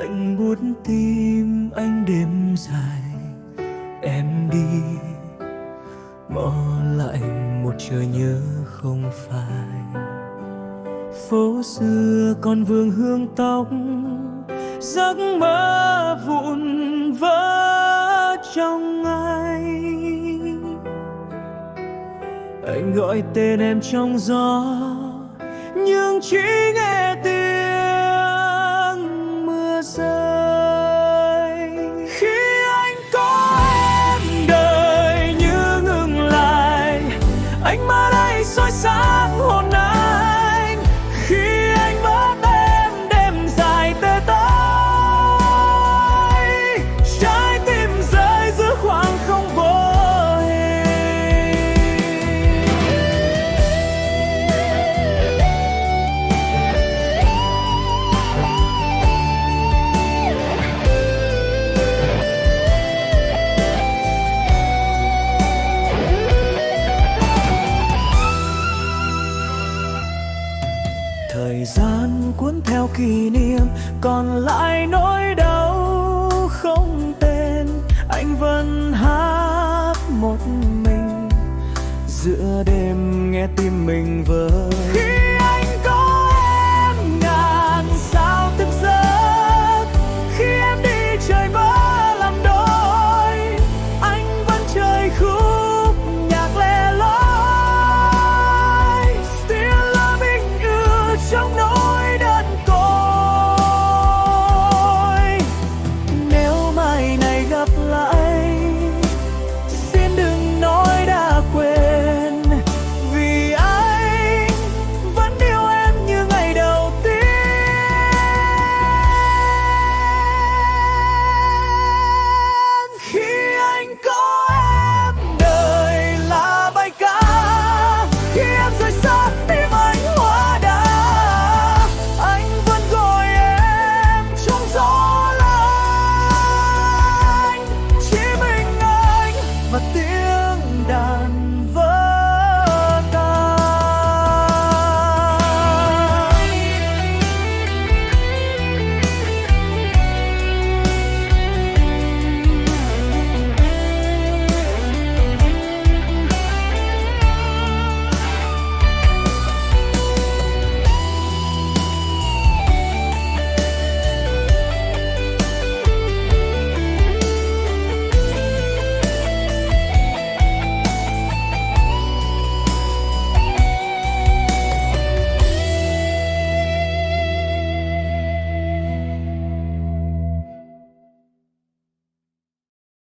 lạnh buốt tim anh đêm dài. Em đi bỏ lại một trời nhớ không phai. Phố xưa còn vương hương tóc, giấc mơ vụn vỡ trong anh. Anh gọi tên em trong gió, nhưng chỉ nghe tiếng mưa rơi. Khi anh có em, đời như ngừng lại. Anh mơ đây soi sáng hồn anh. Khi anh mất em, đêm dài tê tái. Trái tim rơi giữa khoảng không vô hình. Thời gian cuốn theo kỷ niệm, còn lại nỗi đau không tên. Anh vẫn hát một mình, giữa đêm nghe tim mình vỡ. Khi